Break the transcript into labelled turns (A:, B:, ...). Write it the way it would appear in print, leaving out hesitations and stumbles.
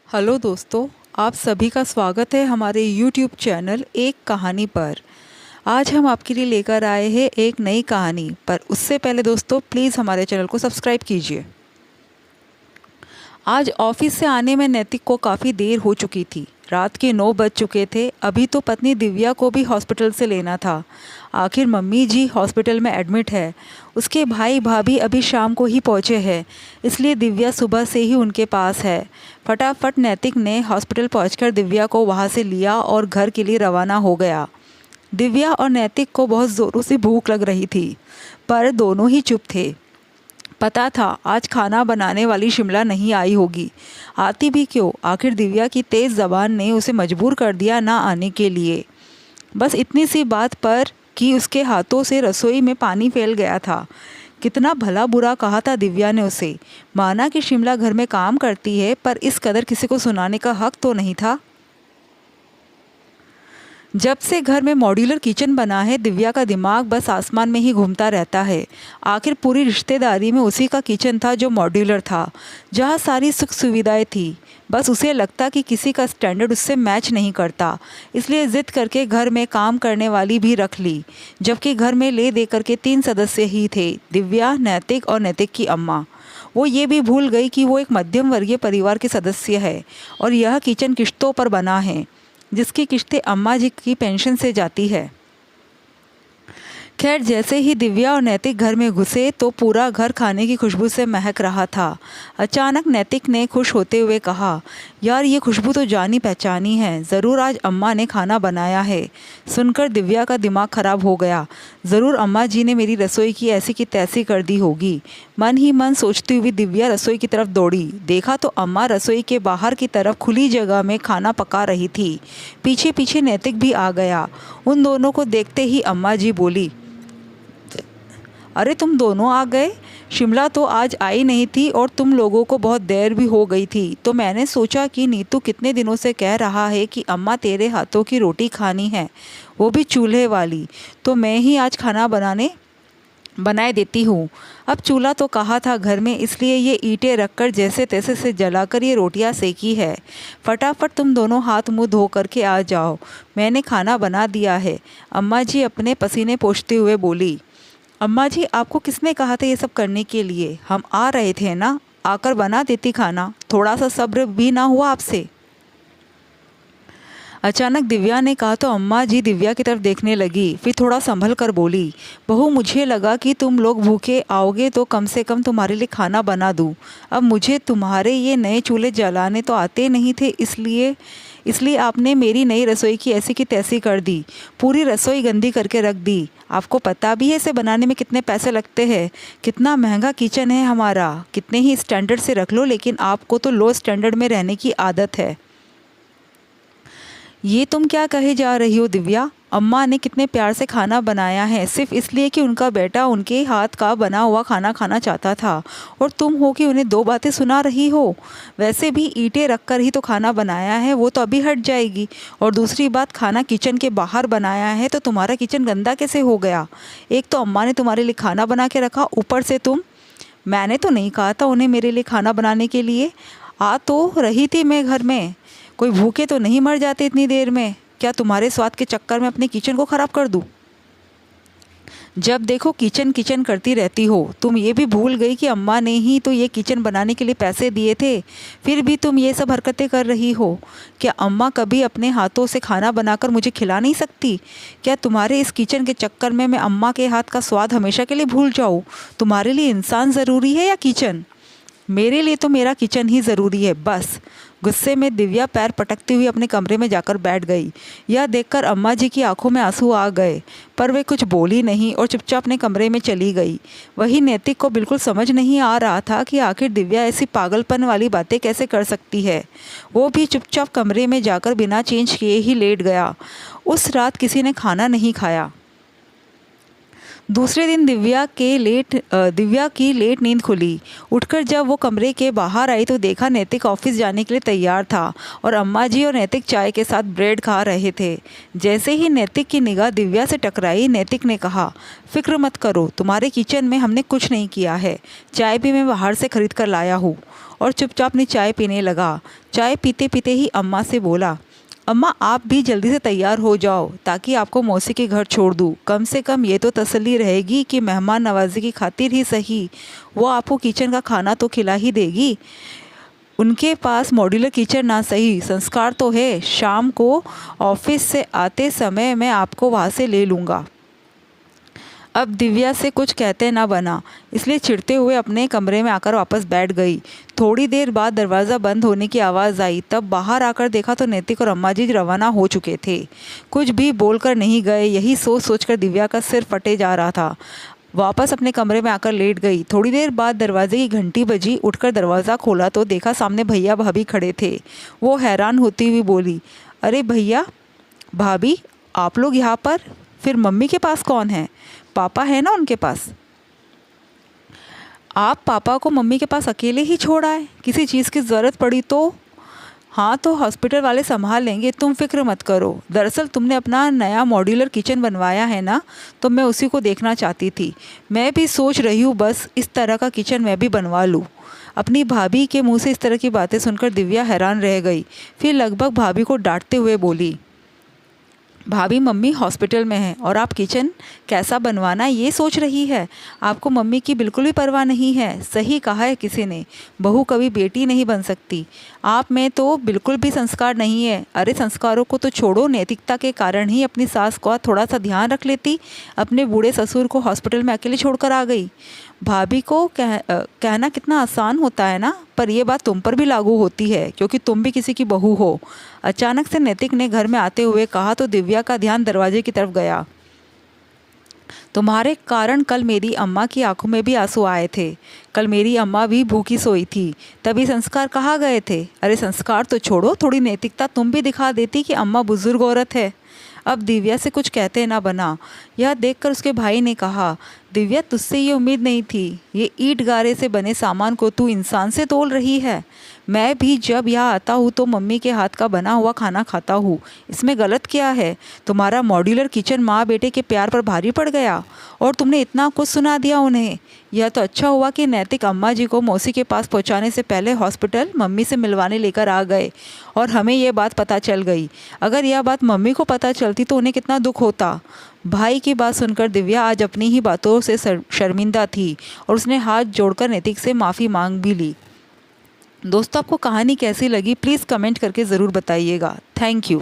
A: Hello दोस्तों, आप सभी का स्वागत है हमारे यूट्यूब चैनल एक कहानी पर। आज हम आपके लिए लेकर आए हैं एक नई कहानी, पर उससे पहले दोस्तों प्लीज़ हमारे चैनल को सब्सक्राइब कीजिए। आज ऑफिस से आने में नैतिक को काफ़ी देर हो चुकी थी। रात के 9 बज चुके थे। अभी तो पत्नी दिव्या को भी हॉस्पिटल से लेना था। आखिर मम्मी जी हॉस्पिटल में एडमिट है। उसके भाई भाभी अभी शाम को ही पहुँचे हैं, इसलिए दिव्या सुबह से ही उनके पास है। फटाफट नैतिक ने हॉस्पिटल पहुंचकर दिव्या को वहां से लिया और घर के लिए रवाना हो गया। दिव्या और नैतिक को बहुत ज़ोरों से भूख लग रही थी, पर दोनों ही चुप थे। पता था आज खाना बनाने वाली शिमला नहीं आई होगी। आती भी क्यों, आखिर दिव्या की तेज़ ज़बान ने उसे मजबूर कर दिया ना आने के लिए। बस इतनी सी बात पर कि उसके हाथों से रसोई में पानी फैल गया था। कितना भला बुरा कहा था दिव्या ने उसे। माना कि शिमला घर में काम करती है, पर इस कदर किसी को सुनाने का हक तो नहीं था। जब से घर में मॉड्यूलर किचन बना है, दिव्या का दिमाग बस आसमान में ही घूमता रहता है। आखिर पूरी रिश्तेदारी में उसी का किचन था जो मॉड्यूलर था, जहाँ सारी सुख सुविधाएं थी। बस उसे लगता कि किसी का स्टैंडर्ड उससे मैच नहीं करता, इसलिए ज़िद करके घर में काम करने वाली भी रख ली। जबकि घर में ले दे करके 3 सदस्य ही थे, दिव्या, नैतिक और नैतिक की अम्मा। वो ये भी भूल गई कि वो एक मध्यम वर्गीय परिवार की सदस्य है और यह किचन किश्तों पर बना है, जिसकी किश्तें अम्मा जी की पेंशन से जाती है। खैर, जैसे ही दिव्या और नैतिक घर में घुसे तो पूरा घर खाने की खुशबू से महक रहा था। अचानक नैतिक ने खुश होते हुए कहा, यार ये खुशबू तो जानी पहचानी है, ज़रूर आज अम्मा ने खाना बनाया है। सुनकर दिव्या का दिमाग खराब हो गया। ज़रूर अम्मा जी ने मेरी रसोई की ऐसी की तैसी कर दी होगी। मन ही मन सोचती हुई दिव्या रसोई की तरफ दौड़ी। देखा तो अम्मा रसोई के बाहर की तरफ खुली जगह में खाना पका रही थी। पीछे पीछे नैतिक भी आ गया। उन दोनों को देखते ही अम्मा जी बोली, अरे तुम दोनों आ गए। शिमला तो आज आई नहीं थी और तुम लोगों को बहुत देर भी हो गई थी, तो मैंने सोचा कि नीतू कितने दिनों से कह रहा है कि अम्मा तेरे हाथों की रोटी खानी है, वो भी चूल्हे वाली, तो मैं ही आज खाना बनाए देती हूँ। अब चूल्हा तो कहा था घर में, इसलिए ये ईंटें रखकर जैसे तैसे से जलाकर ये रोटियाँ सेकी है। फटाफट तुम दोनों हाथ मुँह धो करके आ जाओ, मैंने खाना बना दिया है। अम्मा जी अपने पसीने पोंछते हुए बोली। अम्मा जी, आपको किसने कहा था ये सब करने के लिए? हम आ रहे थे ना, आकर बना देती खाना, थोड़ा सा सब्र भी ना हुआ आपसे? अचानक दिव्या ने कहा तो अम्मा जी दिव्या की तरफ देखने लगी, फिर थोड़ा संभल कर बोली, बहू मुझे लगा कि तुम लोग भूखे आओगे तो कम से कम तुम्हारे लिए खाना बना दूँ। अब मुझे तुम्हारे ये नए चूल्हे जलाने तो आते नहीं थे, इसलिए इसलिए आपने मेरी नई रसोई की ऐसी की तैसी कर दी, पूरी रसोई गंदी करके रख दी। आपको पता भी है इसे बनाने में कितने पैसे लगते हैं, कितना महंगा किचन है हमारा। कितने ही स्टैंडर्ड से रख लो, लेकिन आपको तो लो स्टैंडर्ड में रहने की आदत है। ये तुम क्या कहे जा रही हो दिव्या? अम्मा ने कितने प्यार से खाना बनाया है, सिर्फ इसलिए कि उनका बेटा उनके हाथ का बना हुआ खाना खाना चाहता था, और तुम हो कि उन्हें 2 बातें सुना रही हो। वैसे भी ईंटें रखकर ही तो खाना बनाया है, वो तो अभी हट जाएगी। और दूसरी बात, खाना किचन के बाहर बनाया है तो तुम्हारा किचन गंदा कैसे हो गया? एक तो अम्मा ने तुम्हारे लिए खाना बना के रखा, ऊपर से तुम। मैंने तो नहीं कहा था उन्हें मेरे लिए खाना बनाने के लिए। आ तो रही थी मैं घर में, कोई भूखे तो नहीं मर जाते इतनी देर में। क्या तुम्हारे स्वाद के चक्कर में अपने किचन को ख़राब कर दूँ? जब देखो किचन किचन करती रहती हो। तुम ये भी भूल गई कि अम्मा ने ही तो ये किचन बनाने के लिए पैसे दिए थे, फिर भी तुम ये सब हरकतें कर रही हो। क्या अम्मा कभी अपने हाथों से खाना बनाकर मुझे खिला नहीं सकती? क्या तुम्हारे इस किचन के चक्कर में मैं अम्मा के हाथ का स्वाद हमेशा के लिए भूल जाऊँ? तुम्हारे लिए इंसान ज़रूरी है या किचन? मेरे लिए तो मेरा किचन ही ज़रूरी है, बस। गुस्से में दिव्या पैर पटकती हुई अपने कमरे में जाकर बैठ गई। यह देखकर अम्मा जी की आंखों में आंसू आ गए, पर वे कुछ बोली नहीं और चुपचाप अपने कमरे में चली गई। वही नैतिक को बिल्कुल समझ नहीं आ रहा था कि आखिर दिव्या ऐसी पागलपन वाली बातें कैसे कर सकती है। वो भी चुपचाप कमरे में जाकर बिना चेंज किए ही लेट गया। उस रात किसी ने खाना नहीं खाया। दूसरे दिन दिव्या की लेट नींद खुली। उठकर जब वो कमरे के बाहर आई तो देखा नैतिक ऑफिस जाने के लिए तैयार था और अम्मा जी और नैतिक चाय के साथ ब्रेड खा रहे थे। जैसे ही नैतिक की निगाह दिव्या से टकराई, नैतिक ने कहा, फिक्र मत करो, तुम्हारे किचन में हमने कुछ नहीं किया है। चाय भी मैं बाहर से खरीद कर लाया हूँ। और चुपचाप अपनी चाय पीने लगा। चाय पीते पीते ही अम्मा से बोला, अम्मा आप भी जल्दी से तैयार हो जाओ ताकि आपको मौसी के घर छोड़ दूँ। कम से कम ये तो तसल्ली रहेगी कि मेहमान नवाजी की खातिर ही सही वो आपको किचन का खाना तो खिला ही देगी। उनके पास मॉड्यूलर किचन ना सही, संस्कार तो है। शाम को ऑफिस से आते समय मैं आपको वहाँ से ले लूँगा। अब दिव्या से कुछ कहते ना बना, इसलिए चिढ़ते हुए अपने कमरे में आकर वापस बैठ गई। थोड़ी देर बाद दरवाज़ा बंद होने की आवाज़ आई। तब बाहर आकर देखा तो नैतिक और अम्मा जी रवाना हो चुके थे। कुछ भी बोलकर नहीं गए। यही सोच सोचकर दिव्या का सिर फटे जा रहा था। वापस अपने कमरे में आकर लेट गई। थोड़ी देर बाद दरवाजे की घंटी बजी। उठकर दरवाज़ा खोला तो देखा सामने भैया भाभी खड़े थे। वो हैरान होती हुई बोली, अरे भैया भाभी, आप लोग यहाँ पर? फिर मम्मी के पास कौन है? पापा है ना उनके पास। आप पापा को मम्मी के पास अकेले ही छोड़ आए? किसी चीज़ की ज़रूरत पड़ी तो? हाँ तो हॉस्पिटल वाले संभाल लेंगे, तुम फिक्र मत करो। दरअसल तुमने अपना नया मॉड्यूलर किचन बनवाया है ना, तो मैं उसी को देखना चाहती थी। मैं भी सोच रही हूँ बस इस तरह का किचन मैं भी बनवा लूँ। अपनी भाभी के मुंह से इस तरह की बातें सुनकर दिव्या हैरान रह गई। फिर लगभग भाभी को डांटते हुए बोली, भाभी मम्मी हॉस्पिटल में है और आप किचन कैसा बनवाना ये सोच रही है। आपको मम्मी की बिल्कुल भी परवाह नहीं है। सही कहा है किसी ने, बहू कभी बेटी नहीं बन सकती। आप में तो बिल्कुल भी संस्कार नहीं है। अरे संस्कारों को तो छोड़ो, नैतिकता के कारण ही अपनी सास का थोड़ा सा ध्यान रख लेती। अपने बूढ़े ससुर को हॉस्पिटल में अकेले छोड़कर आ गई। भाभी को कहना कितना आसान होता है ना, पर यह बात तुम पर भी लागू होती है क्योंकि तुम भी किसी की बहू हो। अचानक से नैतिक ने घर में आते हुए कहा तो दिव्या का ध्यान दरवाजे की तरफ गया। तुम्हारे कारण कल मेरी अम्मा की आंखों में भी आंसू आए थे। कल मेरी अम्मा भी भूखी सोई थी, तभी संस्कार कहाँ गए थे? अरे संस्कार तो छोड़ो, थोड़ी नैतिकता तुम भी दिखा देती कि अम्मा बुजुर्ग औरत है। अब दिव्या से कुछ कहते ना बना। यह देखकर उसके भाई ने कहा, दिव्या तुझसे ये उम्मीद नहीं थी। ये ईंट गारे से बने सामान को तू इंसान से तोल रही है। मैं भी जब यहाँ आता हूँ तो मम्मी के हाथ का बना हुआ खाना खाता हूँ। इसमें गलत क्या है? तुम्हारा मॉड्यूलर किचन माँ बेटे के प्यार पर भारी पड़ गया और तुमने इतना कुछ सुना दिया उन्हें। यह तो अच्छा हुआ कि नैतिक अम्मा जी को मौसी के पास पहुँचाने से पहले हॉस्पिटल मम्मी से मिलवाने लेकर आ गए और हमें यह बात पता चल गई। अगर यह बात मम्मी को पता चलती तो उन्हें कितना दुख होता। भाई की बात सुनकर दिव्या आज अपनी ही बातों से शर्मिंदा थी और उसने हाथ जोड़कर नैतिक से माफ़ी मांग भी ली। दोस्तों आपको कहानी कैसी लगी प्लीज़ कमेंट करके ज़रूर बताइएगा। Thank you.